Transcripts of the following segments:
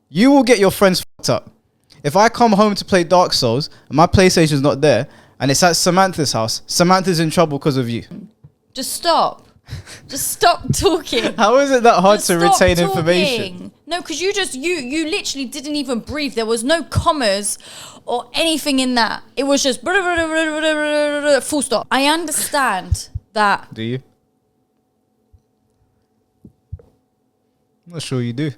You will get your friends fucked up. If I come home to play Dark Souls and my PlayStation's not there and it's at Samantha's house, Samantha's in trouble because of you. Just stop. Just stop talking. How is it that hard to retain information? No, because you literally didn't even breathe. There was no commas or anything in that. It was just full stop. I understand that. Do you? I'm not sure you do.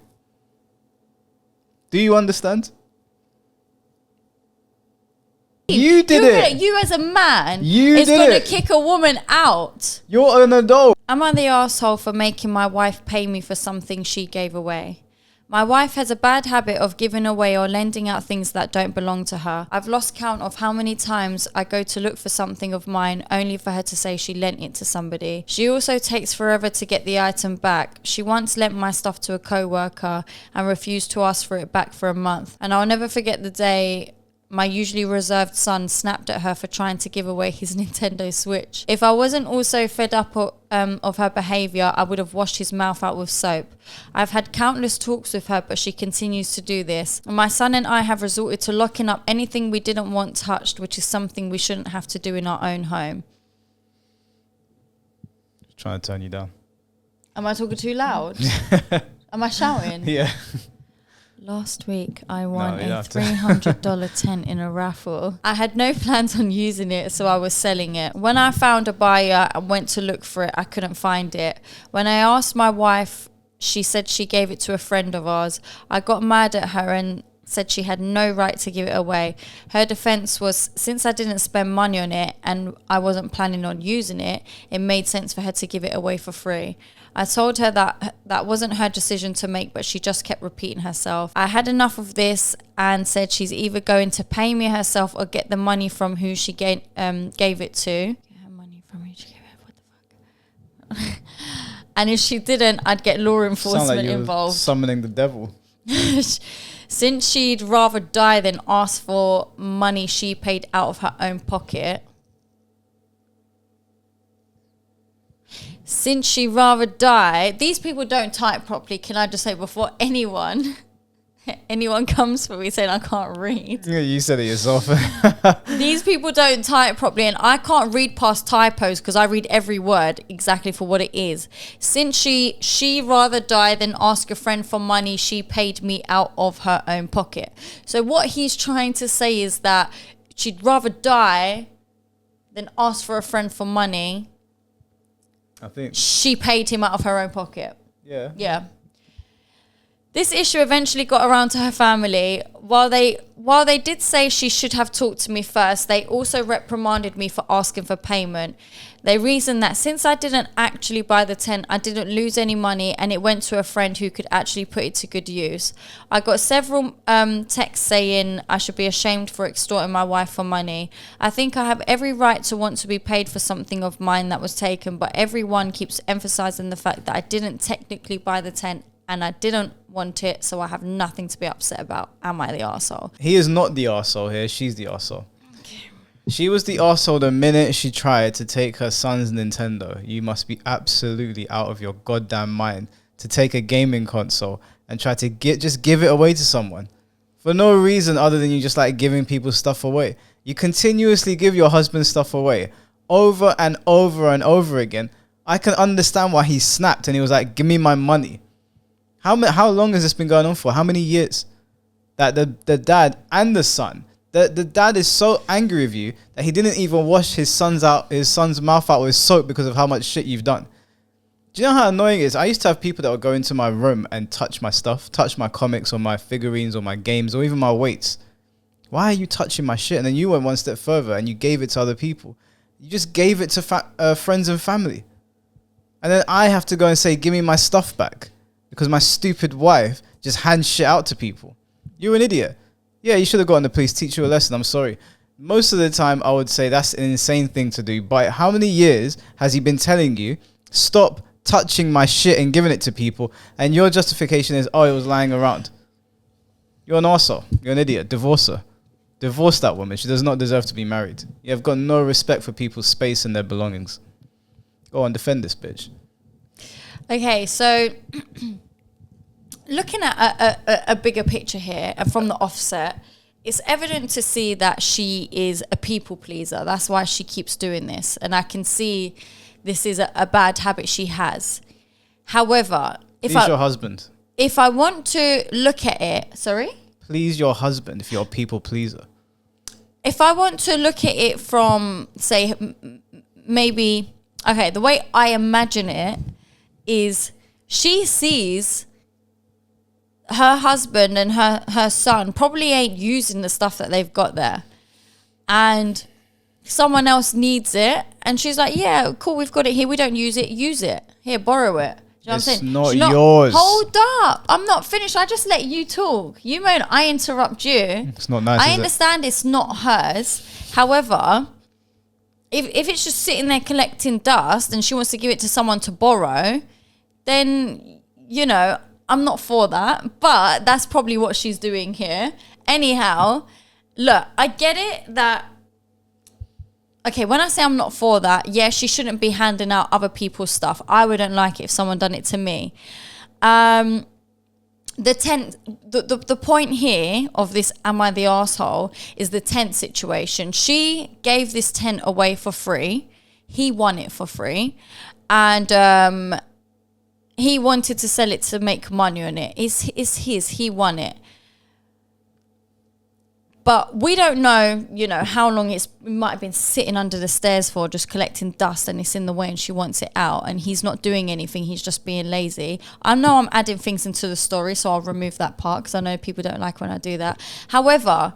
Do you understand? You did it. You as a man is going to kick a woman out. You're an adult. Am I the asshole for making my wife pay me for something she gave away? My wife has a bad habit of giving away or lending out things that don't belong to her. I've lost count of how many times I go to look for something of mine only for her to say she lent it to somebody. She also takes forever to get the item back. She once lent my stuff to a co-worker and refused to ask for it back for a month. And I'll never forget the day my usually reserved son snapped at her for trying to give away his Nintendo Switch. If I wasn't also fed up of her behaviour, I would have washed his mouth out with soap. I've had countless talks with her, but she continues to do this. My son and I have resorted to locking up anything we didn't want touched, which is something we shouldn't have to do in our own home. Trying to turn you down. Am I talking too loud? Am I shouting? Yeah. Last week, I won a $300 tent in a raffle. I had no plans on using it, so I was selling it. When I found a buyer and went to look for it, I couldn't find it. When I asked my wife, she said she gave it to a friend of ours. I got mad at her and said she had no right to give it away. Her defense was, since I didn't spend money on it and I wasn't planning on using it, it made sense for her to give it away for free. I told her that wasn't her decision to make, but she just kept repeating herself. I had enough of this and said she's either going to pay me herself or get the money from who she gave it to. Get her money from who she gave it. What the fuck? And if she didn't, I'd get law enforcement involved. Summoning the devil. Since she'd rather die than ask for money she paid out of her own pocket. Since she'd rather die, these people don't type properly, can I just say, before anyone comes for me saying I can't read. Yeah, you said it yourself. These people don't type properly, and I can't read past typos because I read every word exactly for what it is. Since she rather die than ask a friend for money she paid me out of her own pocket. So what he's trying to say is that she'd rather die than ask for a friend for money. I think she paid him out of her own pocket. Yeah. Yeah. This issue eventually got around to her family. While they did say she should have talked to me first, they also reprimanded me for asking for payment. They reasoned that since I didn't actually buy the tent, I didn't lose any money and it went to a friend who could actually put it to good use. I got several texts saying I should be ashamed for extorting my wife for money. I think I have every right to want to be paid for something of mine that was taken, but everyone keeps emphasizing the fact that I didn't technically buy the tent and I didn't want it, so I have nothing to be upset about. Am I the arsehole? He is not the arsehole here. She's the arsehole. Okay. She was the arsehole the minute she tried to take her son's Nintendo. You must be absolutely out of your goddamn mind to take a gaming console and try to just give it away to someone. For no reason other than you just like giving people stuff away. You continuously give your husband stuff away. Over and over and over again. I can understand why he snapped and he was like, give me my money. How long has this been going on for? How many years? That the dad and the son, the dad is so angry with you that he didn't even wash his son's mouth out with soap because of how much shit you've done. Do you know how annoying it is? I used to have people that would go into my room and touch my stuff, touch my comics or my figurines or my games or even my weights. Why are you touching my shit? And then you went one step further and you gave it to other people. You just gave it to friends and family. And then I have to go and say, give me my stuff back. Because my stupid wife just hands shit out to people. You're an idiot. Yeah, you should have gotten the police, teach you a lesson. I'm sorry. Most of the time, I would say that's an insane thing to do. But how many years has he been telling you, stop touching my shit and giving it to people? And your justification is, oh, it was lying around. You're an arsehole. You're an idiot. Divorce her. Divorce that woman. She does not deserve to be married. You have got no respect for people's space and their belongings. Go on, defend this bitch. Okay, so looking at a bigger picture here and from the offset, it's evident to see that she is a people pleaser. That's why she keeps doing this. And I can see this is a bad habit she has. However, please your husband. If I want to look at it, sorry? Please your husband if you're a people pleaser. If I want to look at it from, say, maybe, okay, the way I imagine it is she sees her husband and her son probably ain't using the stuff that they've got there. And someone else needs it. And she's like, yeah, cool, we've got it here. We don't use it. Use it. Here, borrow it. Do you know what I'm saying? Not yours. Hold up. I'm not finished. I just let you talk. You moan, I interrupt you. It's not nice, I understand it's not hers. However, if it's just sitting there collecting dust and she wants to give it to someone to borrow, then, you know, I'm not for that. But that's probably what she's doing here. Anyhow, look, I get it that, okay, when I say I'm not for that, yeah, she shouldn't be handing out other people's stuff. I wouldn't like it if someone done it to me. The point here of this am I the arsehole is the tent situation. She gave this tent away for free. He won it for free. And he wanted to sell it to make money on it. It's his. He won it. But we don't know, you know, how long it might have been sitting under the stairs for, just collecting dust, and it's in the way and she wants it out and he's not doing anything. He's just being lazy. I know I'm adding things into the story, so I'll remove that part because I know people don't like when I do that. However,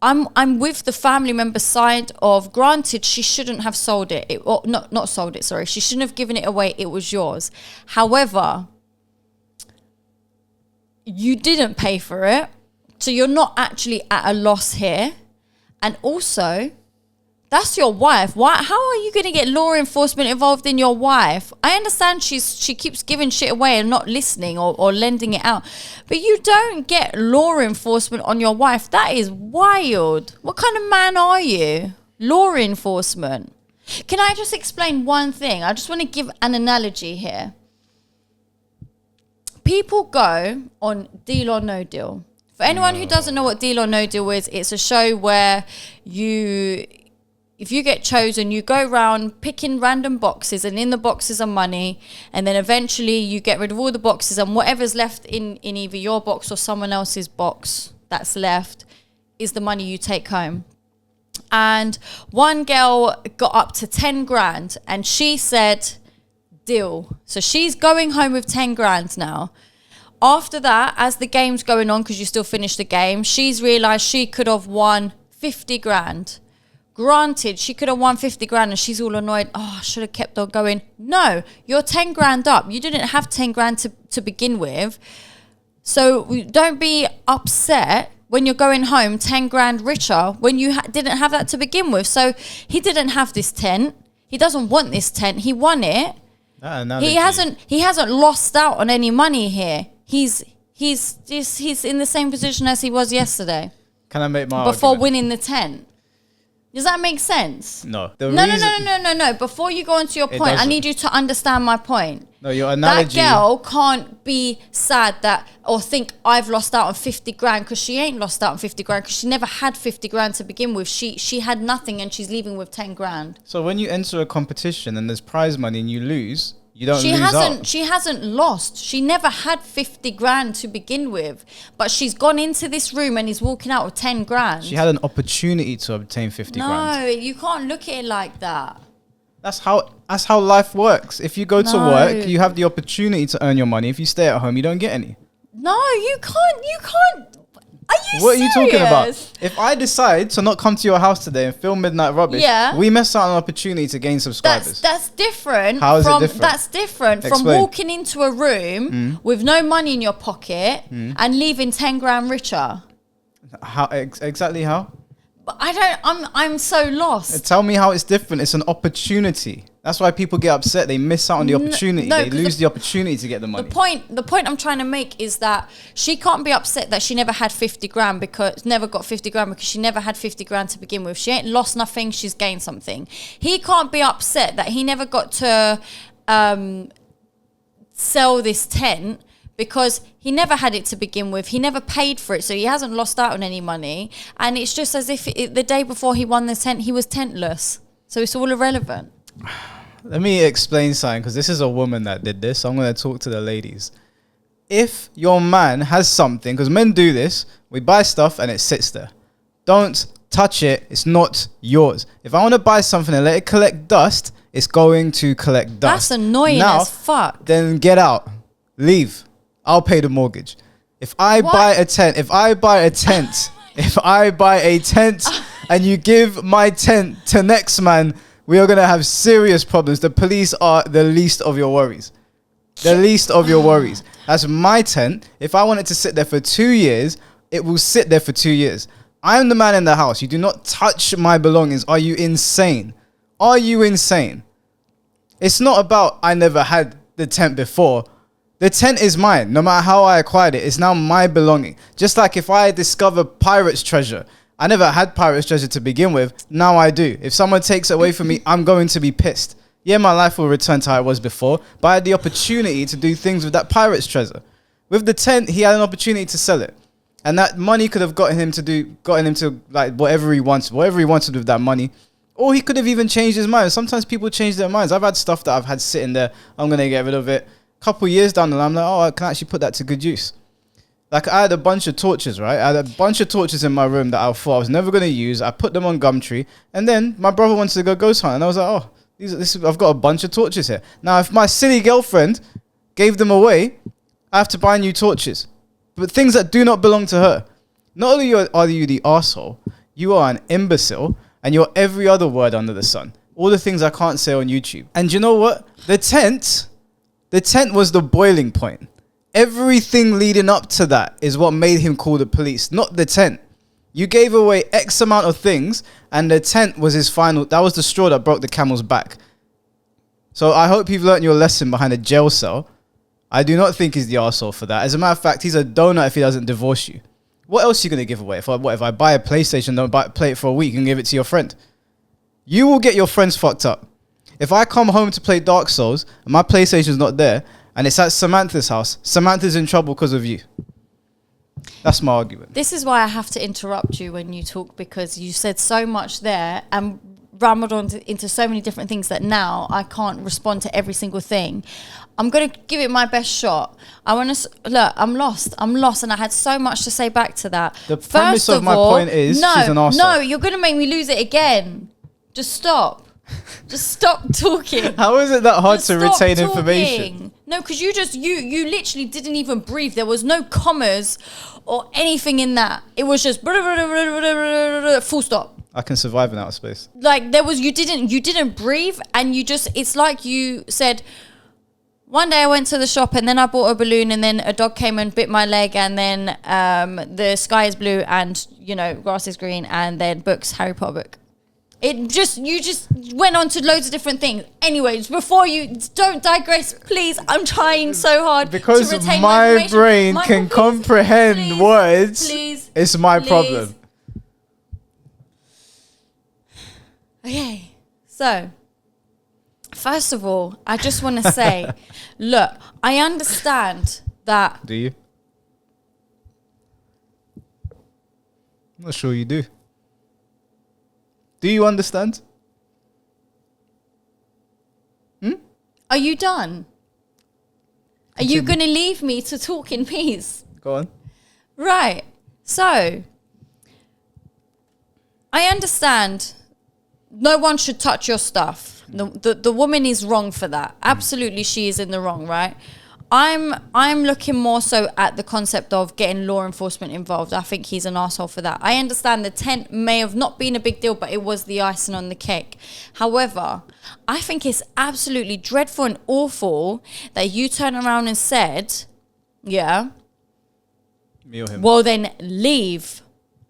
I'm with the family member side of, granted, she shouldn't have sold it. Not sold it, sorry. She shouldn't have given it away. It was yours. However, you didn't pay for it. So you're not actually at a loss here. And also, that's your wife. Why? How are you going to get law enforcement involved in your wife? I understand she keeps giving shit away and not listening or lending it out. But you don't get law enforcement on your wife. That is wild. What kind of man are you? Law enforcement. Can I just explain one thing? I just want to give an analogy here. People go on Deal or No Deal. For anyone who doesn't know what Deal or No Deal is, it's a show where if you get chosen, you go around picking random boxes, and in the boxes are money, and then eventually you get rid of all the boxes, and whatever's left in either your box or someone else's box that's left is the money you take home. And one girl got up to 10 grand and she said, deal. So she's going home with 10 grand now. After that, as the game's going on, because you still finish the game, she's realised she could have won 50 grand. Granted, she could have won 50 grand and she's all annoyed. Oh, I should have kept on going. No, you're 10 grand up. You didn't have 10 grand to begin with. So don't be upset when you're going home 10 grand richer when you didn't have that to begin with. So he didn't have this tent. He doesn't want this tent. He won it. He hasn't lost out on any money here. He's in the same position as he was yesterday. Can I make my before argument? Winning the tent? Does that make sense? No. No. Before you go on to your point, I need you to understand my point. No, your analogy. That girl can't be sad or think I've lost out on 50 grand because she ain't lost out on 50 grand because she never had 50 grand to begin with. She had nothing and she's leaving with 10 grand. So when you enter a competition and there's prize money and you lose, you don't lose out. She hasn't lost. She never had 50 grand to begin with. But she's gone into this room and is walking out with 10 grand. She had an opportunity to obtain 50 grand. No, you can't look at it like that. That's how life works. If you go to work, you have the opportunity to earn your money. If you stay at home, you don't get any. No, you can't. Are you serious? What are you talking about? If I decide to not come to your house today and film Midnight Rubbish, we miss out on an opportunity to gain subscribers. That's different. How is it different? That's different from walking into a room with no money in your pocket and leaving 10 grand richer. How exactly how? But I'm so lost. Tell me how it's different. It's an opportunity. That's why people get upset. They miss out on the opportunity. They lose the opportunity to get the money. The point I'm trying to make is that she can't be upset that she never had 50 grand because she never had 50 grand to begin with. She ain't lost nothing. She's gained something. He can't be upset that he never got to sell this tent because he never had it to begin with. He never paid for it, so he hasn't lost out on any money. And it's just as if the day before he won the tent, he was tentless. So it's all irrelevant. Let me explain something, because this is a woman that did this. So I'm going to talk to the ladies. If your man has something, because men do this, we buy stuff and it sits there. Don't touch it. It's not yours. If I want to buy something and let it collect dust, it's going to collect dust. That's annoying as fuck. Then get out. Leave. I'll pay the mortgage. If I buy a tent and you give my tent to next man, we are going to have serious problems. The police are the least of your worries. The least of your worries. That's my tent. If I want it to sit there for 2 years, it will sit there for 2 years. I am the man in the house. You do not touch my belongings. Are you insane? Are you insane? It's not about I never had the tent before. The tent is mine. No matter how I acquired it, it's now my belonging. Just like if I discover pirate's treasure, I never had pirate's treasure to begin with. Now I do. If someone takes it away from me, I'm going to be pissed. Yeah, my life will return to how it was before, but I had the opportunity to do things with that pirate's treasure. With the tent, he had an opportunity to sell it. And that money could have gotten him to like whatever he wanted with that money. Or he could have even changed his mind. Sometimes people change their minds. I've had stuff that I've had sitting there. I'm going to get rid of it. Couple years down the line, I'm like, oh, I can actually put that to good use. Like, I had a bunch of torches, right? I had a bunch of torches in my room that I thought I was never going to use. I put them on Gumtree, and then my brother wanted to go ghost hunt, and I was like, oh, I've got a bunch of torches here. Now, if my silly girlfriend gave them away, I have to buy new torches. But things that do not belong to her. Not only are you the arsehole, you are an imbecile, and you're every other word under the sun. All the things I can't say on YouTube. And you know what? The tent was the boiling point. Everything leading up to that is what made him call the police, not the tent. You gave away X amount of things, and the tent was his final. That was the straw that broke the camel's back. So I hope you've learned your lesson behind a jail cell. I do not think he's the arsehole for that. As a matter of fact, he's a donut if he doesn't divorce you. What else are you going to give away? If I buy a PlayStation, don't play it for a week and give it to your friend? You will get your friends fucked up. If I come home to play Dark Souls and my PlayStation's not there and it's at Samantha's house, Samantha's in trouble because of you. That's my argument. This is why I have to interrupt you when you talk, because you said so much there and rambled on into so many different things that now I can't respond to every single thing. I'm going to give it my best shot. I want to look. I'm lost, and I had so much to say back to that. The premise of my point is she's an arsehole. No, you're going to make me lose it again. Just stop. Just stop talking. How is it that hard to retain information? No, because you literally didn't even breathe. There was no commas or anything in that. It was just full stop. I can survive in outer space. Like you didn't breathe, and it's like you said, one day I went to the shop and then I bought a balloon, and then a dog came and bit my leg, and then the sky is blue and grass is green, and then books, Harry Potter book. You just went on to loads of different things. Anyways, before you don't digress, please. I'm trying so hard because to retain my brain can comprehend words. Please, it's my problem. Okay, so first of all, I just want to say, look, I understand that. Do you? I'm not sure you do. Do you understand? Are you done? Are you going to leave me to talk in peace? Go on. Right. So, I understand no one should touch your stuff. The woman is wrong for that. Absolutely, she is in the wrong, right? I'm looking more so at the concept of getting law enforcement involved. I think he's an arsehole for that. I understand the tent may have not been a big deal, but it was the icing on the cake. However, I think it's absolutely dreadful and awful that you turn around and said, yeah, me or him. Well, then leave.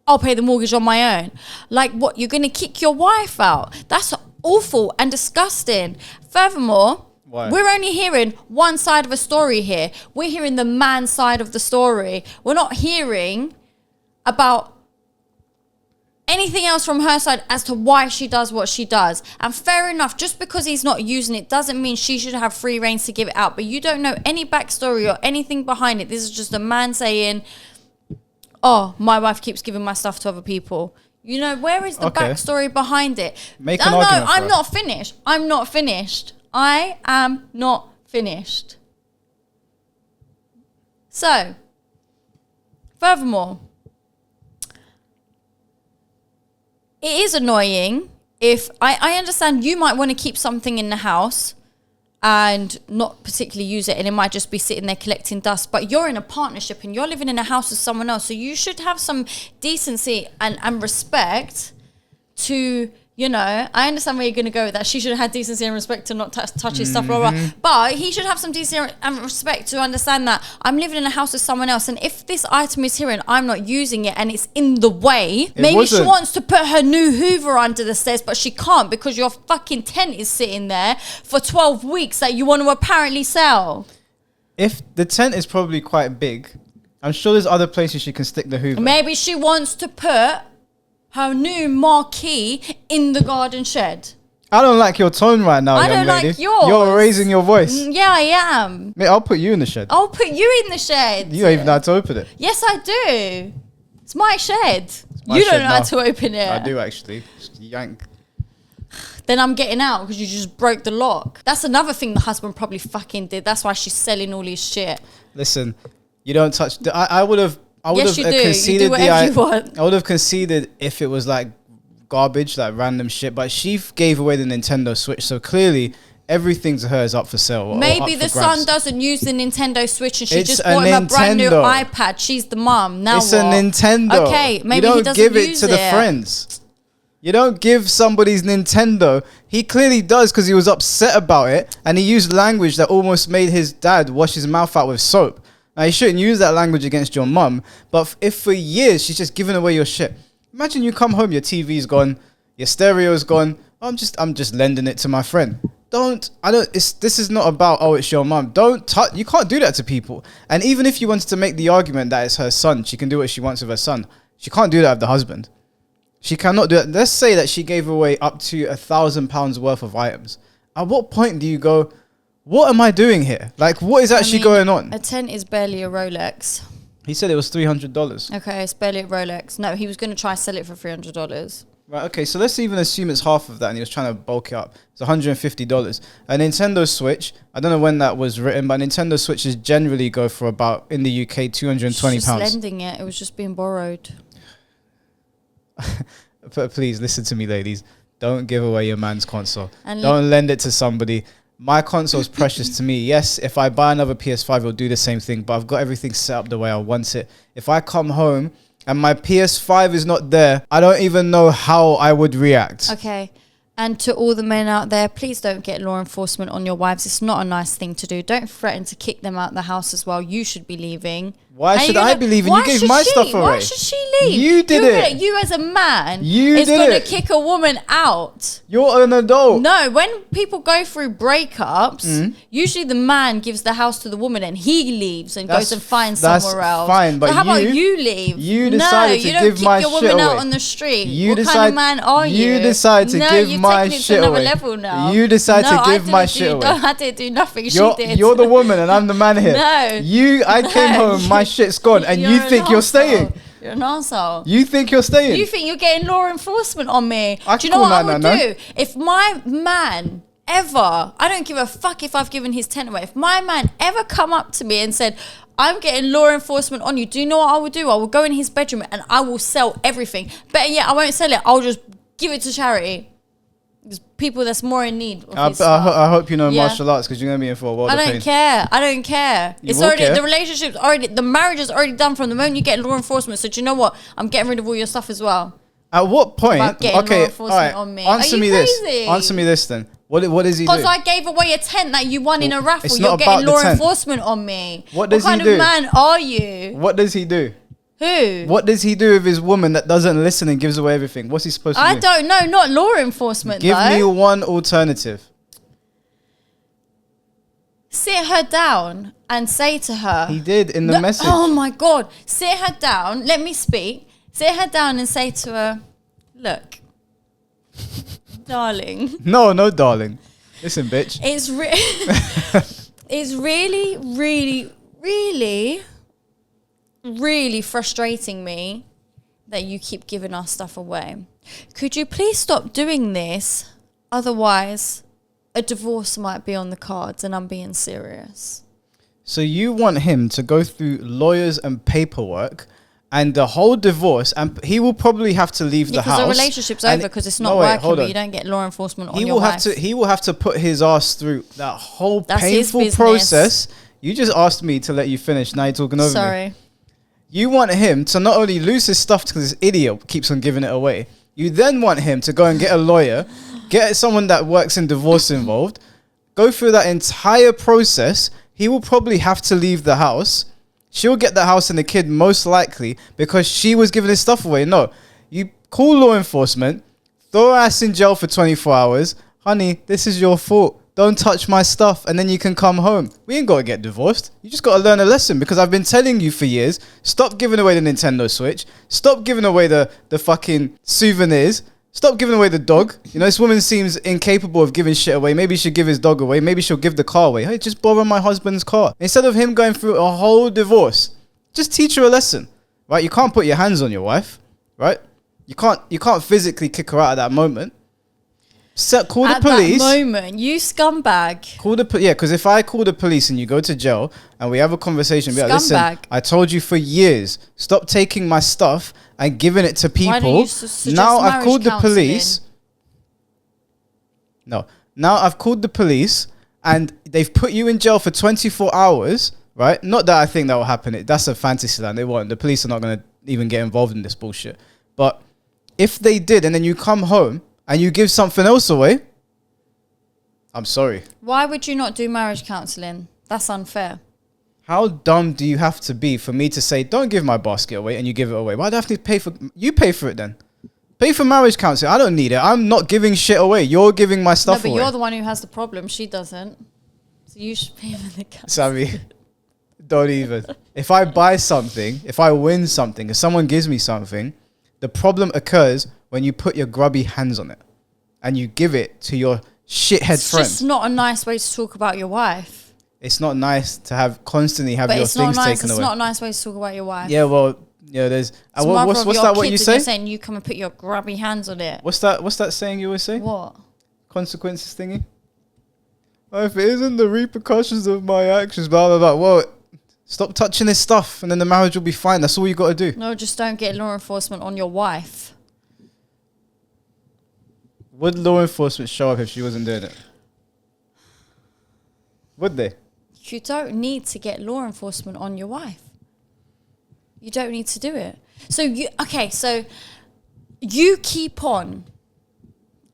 I'll pay the mortgage on my own. Like, what? You're going to kick your wife out? That's awful and disgusting. Furthermore, why? We're only hearing one side of a story here. We're hearing the man's side of the story. We're not hearing about anything else from her side as to why she does what she does. And fair enough, just because he's not using it doesn't mean she should have free reign to give it out. But you don't know any backstory or anything behind it. This is just a man saying, oh, my wife keeps giving my stuff to other people. You know, where is the backstory behind it? Make an argument. I'm not finished. I'm not finished. I am not finished. So, furthermore, it is annoying if I understand you might want to keep something in the house and not particularly use it, and it might just be sitting there collecting dust, but you're in a partnership and you're living in a house with someone else, so you should have some decency and respect to, you know, I understand where you're going to go with that. She should have had decency and respect to not touch his stuff, blah, blah. But he should have some decency and respect to understand that I'm living in a house with someone else. And if this item is here and I'm not using it and it's in the way, maybe she wants to put her new Hoover under the stairs, but she can't because your fucking tent is sitting there for 12 weeks that you want to apparently sell. If the tent is probably quite big, I'm sure there's other places she can stick the Hoover. Maybe she wants to put her new marquee in the garden shed. I don't like your tone right now, young lady. I don't like yours. You're raising your voice. Yeah, I am. Mate, I'll put you in the shed. I'll put you in the shed. You don't even know how to open it. Yes, I do. It's my shed. You don't know how to open it. I do, actually. Just yank. Then I'm getting out because you just broke the lock. That's another thing the husband probably fucking did. That's why she's selling all his shit. Listen, you don't touch... I would have... Yes, you do. You do whatever you want. I would have conceded if it was like garbage, like random shit. But she gave away the Nintendo Switch, so clearly everything to her is up for sale. Maybe the son doesn't use the Nintendo Switch, and she just bought him a brand new iPad. She's the mom. Now it's a Nintendo. Okay, maybe he doesn't use it. You don't give it to the friends. You don't give somebody's Nintendo. He clearly does because he was upset about it, and he used language that almost made his dad wash his mouth out with soap. Now, you shouldn't use that language against your mum, but if for years she's just giving away your shit. Imagine you come home, your TV's gone, your stereo's gone. I'm just lending it to my friend. This is not about, oh, it's your mum. You can't do that to people. And even if you wanted to make the argument that it's her son, she can do what she wants with her son. She can't do that with the husband. She cannot do that. Let's say that she gave away up to £1,000 worth of items. At what point do you go, what am I doing here? Like, what is actually going on? A tent is barely a Rolex. He said it was $300. Okay, it's barely a Rolex. No, he was going to try sell it for $300. Right, okay, so let's even assume it's half of that and he was trying to bulk it up. It's $150. A Nintendo Switch, I don't know when that was written, but Nintendo Switches generally go for about, in the UK, £220. Just lending it. It was just being borrowed. But please, listen to me, ladies. Don't give away your man's console. And don't lend it to somebody. My console is precious to me. Yes, if I buy another PS5, it'll do the same thing, but I've got everything set up the way I want it. If I come home and my PS5 is not there, I don't even know how I would react. Okay. And to all the men out there, please don't get law enforcement on your wives. It's not a nice thing to do. Don't threaten to kick them out the house as well. You should be leaving. Why should I be leaving? You gave my stuff away. Why should she leave? You did it. You as a man is going to kick a woman out. You're an adult. No, when people go through breakups, usually the man gives the house to the woman and he leaves and goes and finds somewhere else. Fine, but so how about you leave? You decided to give my shit away. You don't kick your woman out on the street. What kind of man are you? You decided to give my shit away. Level now. You decided to give my shit away. No, I didn't do nothing. She did. You're the woman and I'm the man here. No. I came home, my shit's gone, and you think you're staying. You're an arsehole. You think you're staying. You think you're getting law enforcement on me. Do you know what I would do? If my man ever, I don't give a fuck if I've given his tent away. If my man ever come up to me and said, I'm getting law enforcement on you, do you know what I will do? I will go in his bedroom and I will sell everything. Better yet, I won't sell it. I'll just give it to charity. There's people that's more in need of I hope you know martial arts because you're going to be in for a world of pain. I don't care. It's already, the relationship's already, the marriage is already done from the moment you get law enforcement. So do you know what? I'm getting rid of all your stuff as well. At what point? Law enforcement on me. Answer me this. Answer me this then. What does he do? Because I gave away a tent that you won in a raffle. You're getting law enforcement on me. What does he do? What kind of man are you? What does he do? Who? What does he do with his woman that doesn't listen and gives away everything? What's he supposed to do? I don't know. Not law enforcement, Give me one alternative. Sit her down and say to her... He did in the message. Oh, my God. Sit her down. Let me speak. Sit her down and say to her, Look, darling. No, darling. Listen, bitch. It's really, really, really, really frustrating me that you keep giving our stuff away. Could you please stop doing this? Otherwise, a divorce might be on the cards, and I'm being serious. So you want him to go through lawyers and paperwork and the whole divorce, and he will probably have to leave the house. Because the relationship's over because it's not working, but you don't get law enforcement on your wife. He will have to put his ass through that whole painful process. You just asked me to let you finish. Now you're talking over me. Sorry. You want him to not only lose his stuff because this idiot keeps on giving it away. You then want him to go and get a lawyer, get someone that works in divorce involved, go through that entire process. He will probably have to leave the house. She'll get the house and the kid most likely because she was giving his stuff away. No, you call law enforcement, throw her ass in jail for 24 hours. Honey, this is your fault. Don't touch my stuff, and then you can come home. We ain't got to get divorced. You just got to learn a lesson, because I've been telling you for years, stop giving away the Nintendo Switch. Stop giving away the fucking souvenirs. Stop giving away the dog. You know, this woman seems incapable of giving shit away. Maybe she'll give his dog away. Maybe she'll give the car away. Hey, just borrow my husband's car. Instead of him going through a whole divorce, just teach her a lesson, right? You can't put your hands on your wife, right? You can't physically kick her out at that moment. Call the police. At that moment, you scumbag. Because if I call the police and you go to jail and we have a conversation, be like, listen, I told you for years, stop taking my stuff and giving it to people. Why don't you suggest now I've called the police. No. Now I've called the police and they've put you in jail for 24 hours, right? Not that I think that will happen. That's a fantasy land. They won't. The police are not going to even get involved in this bullshit. But if they did, and then you come home and you give something else away, I'm sorry. Why would you not do marriage counselling? That's unfair. How dumb do you have to be for me to say, don't give my basket away, and you give it away? Why do I have to pay for... You pay for it then. Pay for marriage counselling. I don't need it. I'm not giving shit away. You're giving my stuff away. No, but you're the one who has the problem. She doesn't. So you should pay for the counselling. Sammy, don't even. If I buy something, if I win something, if someone gives me something, the problem occurs when you put your grubby hands on it and you give it to your shithead friend. It's just not a nice way to talk about your wife. It's not nice to constantly have your things taken away. It's not a nice way to talk about your wife. Yeah, well, yeah, there's... what's that what you say? You're saying you come and put your grubby hands on it. What's that saying you always say? What? Consequences thingy? Oh, if it isn't the repercussions of my actions, blah, blah, blah. Well, stop touching his stuff and then the marriage will be fine. That's all you got to do. No, just don't get law enforcement on your wife. Would law enforcement show up if she wasn't doing it? Would they? You don't need to get law enforcement on your wife. You don't need to do it. So you keep on.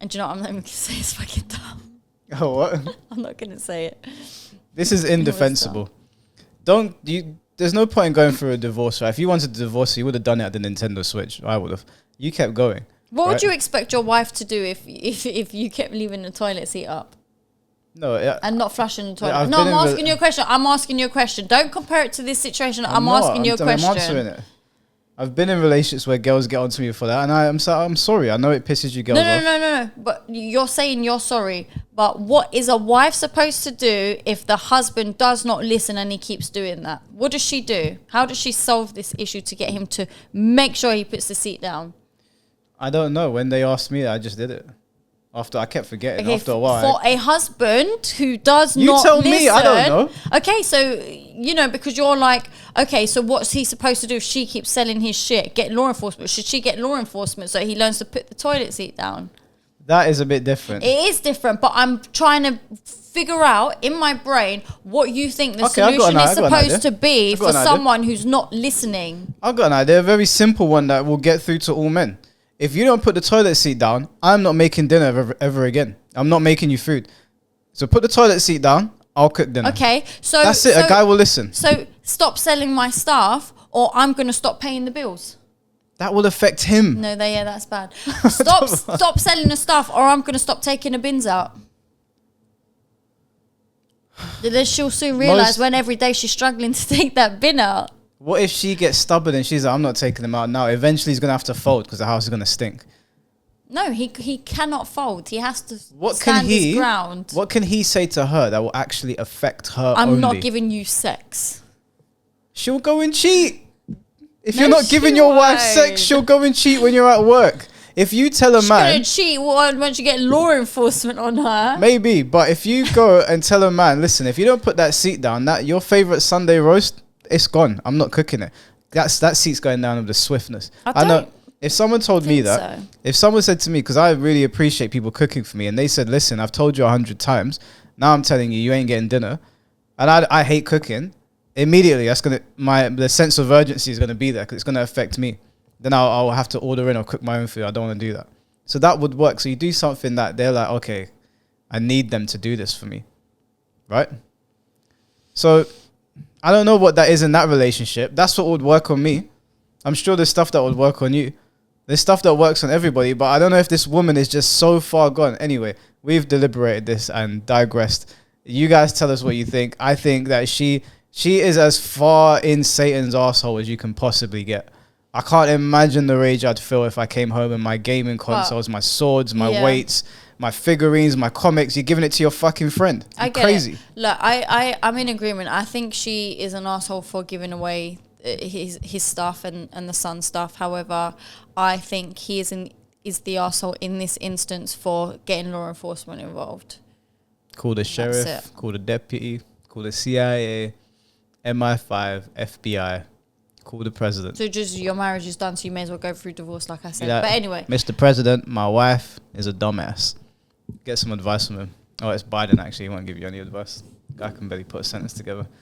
And do you know what I'm not even going to say? It's fucking dumb. Oh, what? I'm not going to say it. This is indefensible. There's no point in going through a divorce, right? If you wanted to divorce, you would have done it at the Nintendo Switch. I would have. You kept going. What would you expect your wife to do if you kept leaving the toilet seat up? No, and not flushing the toilet. No, I'm asking you a question. I'm asking you a question. Don't compare it to this situation. I'm asking you a question. I'm answering it. I've been in relationships where girls get onto me for that, and I'm sorry. I know it pisses you girls off. No. But you're saying you're sorry. But what is a wife supposed to do if the husband does not listen and he keeps doing that? What does she do? How does she solve this issue to get him to make sure he puts the seat down? I don't know. When they asked me that, I just did it. After I kept forgetting. Okay, after a while. For a husband who does not listen. You tell me. I don't know. Okay, so, because you're like, okay, so what's he supposed to do if she keeps selling his shit? Get law enforcement. Should she get law enforcement so he learns to put the toilet seat down? That is a bit different. It is different, but I'm trying to figure out in my brain what you think the solution is supposed to be for someone who's not listening. I've got an idea. A very simple one that will get through to all men. If you don't put the toilet seat down, I'm not making dinner ever again. I'm not making you food. So put the toilet seat down, I'll cook dinner. Okay, so... That's it, a guy will listen. So stop selling my stuff or I'm going to stop paying the bills. That will affect him. No, that's bad. Stop selling the stuff or I'm going to stop taking the bins out. Then she'll soon realise when every day she's struggling to take that bin out. What if she gets stubborn and she's like, I'm not taking them out now. Eventually he's going to have to fold because the house is going to stink. No, he cannot fold. He has to stand his ground. What can he say to her that will actually affect her I'm only? not giving you sex. She'll go and cheat. If you're not giving your wife sex, she'll go and cheat when you're at work. If you tell a man... She's gonna cheat once you get law enforcement on her. Maybe, but if you go and tell a man, listen, if you don't put that seat down, that your favourite Sunday roast, it's gone. I'm not cooking it. That seat's going down with the swiftness. I know. If someone told me that, if someone said to me, because I really appreciate people cooking for me, and they said, listen, I've told you 100 times, now I'm telling you, you ain't getting dinner, and I hate cooking, immediately the sense of urgency is going to be there because it's going to affect me. Then I'll have to order in or cook my own food. I don't want to do that. So that would work. So you do something that they're like, okay, I need them to do this for me, right? So I don't know what that is in that relationship. That's what would work on me. I'm sure there's stuff that would work on you. There's stuff that works on everybody, but I don't know if this woman is just so far gone. Anyway, we've deliberated this and digressed. You guys tell us what you think. I think that she is as far in Satan's arsehole as you can possibly get. I can't imagine the rage I'd feel if I came home and my gaming consoles, my swords, my weights, my figurines, my comics, you're giving it to your fucking friend. I get crazy. It. Look, I'm in agreement. I think she is an asshole for giving away his stuff and the son's stuff. However, I think he is the asshole in this instance for getting law enforcement involved. Call the sheriff, call the deputy, call the CIA, MI5, FBI. Call the president. So just your marriage is done, so you may as well go through divorce, like I said. But anyway, Mr. President, my wife is a dumbass. Get some advice from him. Oh, it's Biden actually. He won't give you any advice. Guy can barely put a sentence together.